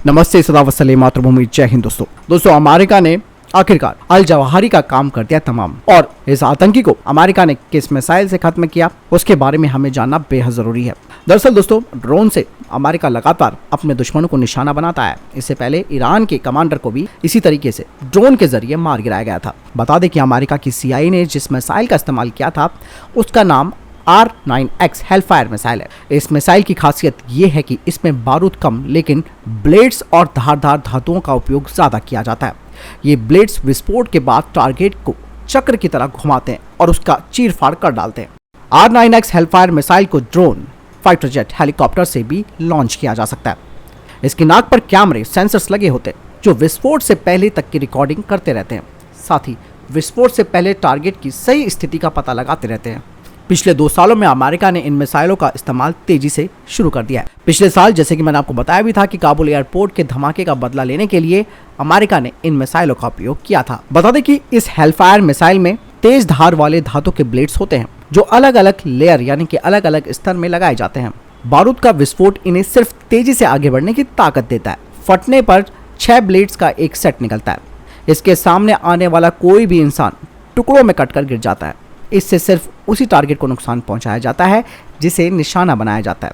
नमस्ते, सदा वसले मातृभूमि, जय हिंद। दोस्तों अमेरिका ने आखिरकार अल जवाहिरी का काम कर दिया तमाम, और इस आतंकी को अमेरिका ने किस मिसाइल से खत्म किया उसके बारे में हमें जानना बेहद जरूरी है। दरअसल दोस्तों, ड्रोन से अमेरिका लगातार अपने दुश्मनों को निशाना बनाता है। इससे पहले ईरान के कमांडर को भी इसी तरीके से ड्रोन के जरिए मार गिराया गया था। बता दें कि अमेरिका की CIA ने जिस मिसाइल का इस्तेमाल किया था उसका नाम R9X हेलफायर मिसाइल है। इस मिसाइल की खासियत ये है कि इसमें बारूद कम लेकिन ब्लेड्स और धारदार धातुओं का उपयोग ज्यादा किया जाता है। ये ब्लेड्स विस्फोट के बाद टारगेट को चक्र की तरह घुमाते हैं और उसका चीर फाड़ कर डालते हैं। R9X हेलफायर मिसाइल को ड्रोन, फाइटर जेट, हेलीकॉप्टर से भी लॉन्च किया जा सकता है। इसकी नाक पर कैमरे, सेंसर्स लगे होते हैं जो विस्फोट से पहले तक की रिकॉर्डिंग करते रहते हैं। साथ ही विस्फोट से पहले टारगेट की सही स्थिति का पता लगाते रहते हैं। पिछले 2 सालों में अमेरिका ने इन मिसाइलों का इस्तेमाल तेजी से शुरू कर दिया है। पिछले साल, जैसे कि मैंने आपको बताया भी था, कि काबुल एयरपोर्ट के धमाके का बदला लेने के लिए अमेरिका ने इन मिसाइलों का उपयोग किया था। बता दें कि इस हेलफायर मिसाइल में तेज धार वाले धातु के ब्लेड्स होते हैं जो अलग अलग लेयर यानी कि अलग अलग स्तर में लगाए जाते हैं। बारूद का विस्फोट इन्हें सिर्फ तेजी से आगे बढ़ने की ताकत देता है। फटने पर 6 ब्लेड्स का एक सेट निकलता है। इसके सामने आने वाला कोई भी इंसान टुकड़ों में कटकर गिर जाता है। इससे सिर्फ उसी टारगेट को नुकसान पहुंचाया जाता है जिसे निशाना बनाया जाता है।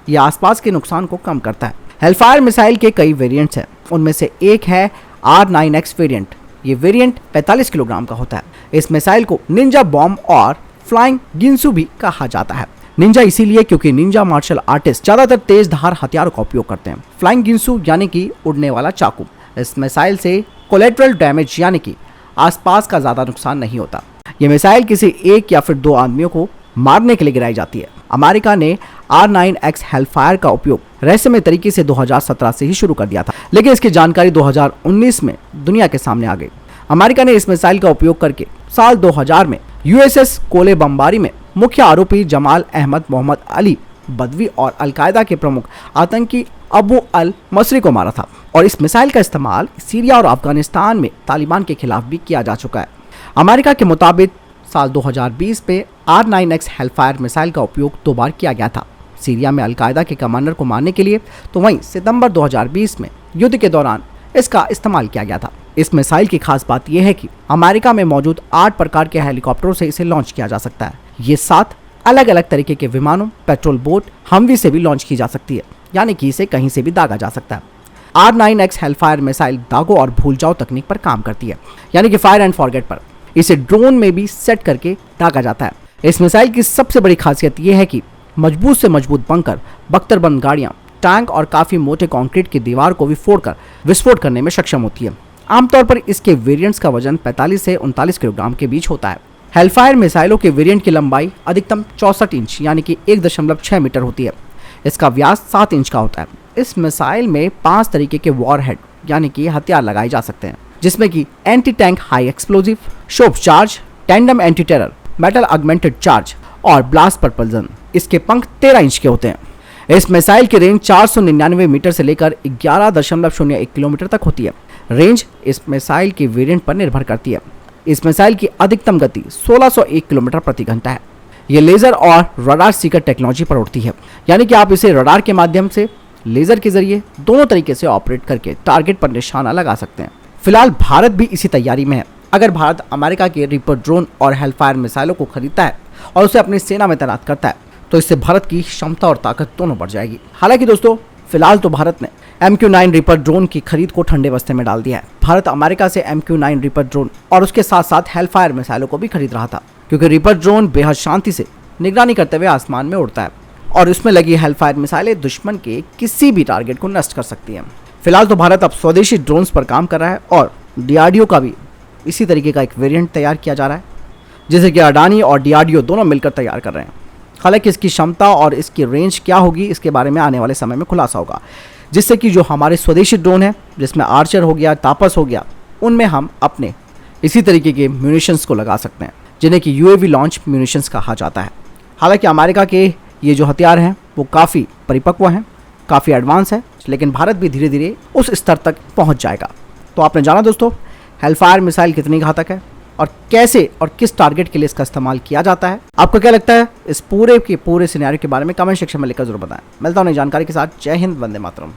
यह आसपास के नुकसान को कम करता है। हेलफायर मिसाइल के कई वेरिएंट्स हैं। उनमें से एक है R9X वेरिएंट। ये वेरिएंट 45 किलोग्राम का होता है। इस मिसाइल को निंजा बॉम्ब और फ्लाइंग गिंसू भी कहा जाता है। निंजा इसीलिए क्योंकि निंजा मार्शल आर्टिस्ट ज्यादातर तेज धार हथियारों का उपयोग करते हैं। फ्लाइंग गिंसू यानी कि उड़ने वाला चाकू। इस मिसाइल से कोलेटरल डैमेज यानी कि आसपास का ज्यादा नुकसान नहीं होता। यह मिसाइल किसी एक या फिर 2 आदमियों को मारने के लिए गिराई जाती है। अमेरिका ने R9X हेलफायर का उपयोग रहस्यमय तरीके से 2017 से ही शुरू कर दिया था, लेकिन इसकी जानकारी 2019 में दुनिया के सामने आ गई। अमेरिका ने इस मिसाइल का उपयोग करके साल 2000 में USS कोले बमबारी में मुख्य आरोपी जमाल अहमद मोहम्मद अली बदवी और अलकायदा के प्रमुख आतंकी अबू अल मसरी को मारा था। और इस मिसाइल का इस्तेमाल सीरिया और अफगानिस्तान में तालिबान के खिलाफ भी किया जा चुका है। अमेरिका के मुताबिक साल 2020 में R9X हेलफायर मिसाइल का उपयोग 2 बार किया गया था। सीरिया में अलकायदा के कमांडर को मारने के लिए, तो वहीं सितंबर 2020 में युद्ध के दौरान इसका इस्तेमाल किया गया था। इस मिसाइल की खास बात यह है कि अमेरिका में मौजूद 8 प्रकार के हेलीकॉप्टरों से इसे लॉन्च किया जा सकता है। ये 7 अलग अलग तरीके के विमानों, पेट्रोल बोट, हमवी से भी लॉन्च की जा सकती है, यानी कि इसे कहीं से भी दागा जा सकता है। R9X हेलफायर मिसाइल दागो और भूल जाओ तकनीक पर काम करती है, यानी कि फायर एंड फॉरगेट पर। इसे ड्रोन में भी सेट करके दागा जाता है। इस मिसाइल की सबसे बड़ी खासियत यह है कि मजबूत से मजबूत बंकर, बख्तरबंद गाड़ियां, टैंक और काफी मोटे कंक्रीट की दीवार को भी फोड़कर विस्फोट करने में सक्षम होती है। आमतौर पर इसके वेरिएंट्स का वजन 45 से 39 किलोग्राम के बीच होता है। हेलफायर मिसाइलों के वेरिएंट की लंबाई अधिकतम 64 इंच यानी कि 1.6 मीटर होती है। इसका व्यास 7 इंच का होता है। इस मिसाइल में 5 तरीके के वॉरहेड यानी कि हथियार लगाए जा सकते हैं, जिसमें कि anti tank high explosive, shop charge, tandem anti terror, metal augmented charge और ब्लास्ट प्रपल्सन। इसके पंख 13 इंच के होते हैं। इस मिसाइल की रेंज 499 मीटर से लेकर 11.01 किलोमीटर तक होती है। रेंज इस मिसाइल के वेरिएंट पर निर्भर करती है। इस मिसाइल की अधिकतम गति 1601 किलोमीटर प्रति घंटा है। यह लेजर और रडार सीकर टेक्नोलॉजी पर उड़ती है, यानी कि आप इसे रडार के माध्यम से, लेजर के जरिए, दोनों तरीके से ऑपरेट करके टारगेट पर निशाना लगा सकते हैं। फिलहाल भारत भी इसी तैयारी में है। अगर भारत अमेरिका के रिपर ड्रोन और हेलफायर मिसाइलों को खरीदता है और उसे अपनी सेना में तैनात करता है तो इससे भारत की क्षमता और ताकत दोनों बढ़ जाएगी। हालांकि दोस्तों, फिलहाल तो भारत ने MQ-9 रिपर ड्रोन की खरीद को ठंडे बस्ते में डाल दिया है। भारत अमेरिका से MQ-9 रिपर ड्रोन और उसके साथ साथ हेलफायर मिसाइलों को भी खरीद रहा था, क्योंकि रिपर ड्रोन बेहद शांति से निगरानी करते हुए आसमान में उड़ता है और उसमें लगी हेलफायर मिसाइलें दुश्मन के किसी भी टारगेट को नष्ट कर सकती हैं। फिलहाल तो भारत अब स्वदेशी ड्रोन्स पर काम कर रहा है और DRDO का भी इसी तरीके का एक वेरिएंट तैयार किया जा रहा है, जिसे कि अडानी और DRDO दोनों मिलकर तैयार कर रहे हैं। हालांकि इसकी क्षमता और इसकी रेंज क्या होगी इसके बारे में आने वाले समय में खुलासा होगा, जिससे कि जो हमारे स्वदेशी ड्रोन है, जिसमें आर्चर हो गया, तापस हो गया, उनमें हम अपने इसी तरीके के म्यूनिशंस को लगा सकते हैं, जिन्हें कि UAV लॉन्च म्यूनिशंस कहा जाता है। हालांकि अमेरिका के ये जो हथियार हैं वो काफ़ी परिपक्व हैं, काफ़ी एडवांस है, लेकिन भारत भी धीरे धीरे उस स्तर तक पहुंच जाएगा। तो आपने जाना दोस्तों, हेलफायर मिसाइल कितनी घातक है और कैसे और किस टारगेट के लिए इसका इस्तेमाल किया जाता है। आपको क्या लगता है इस पूरे के पूरे सिनेरियो के बारे में कमेंट सेक्शन में लिखकर जरूर बताएं। मिलता हूं नई जानकारी के साथ। जय हिंद, वंदे मातरम।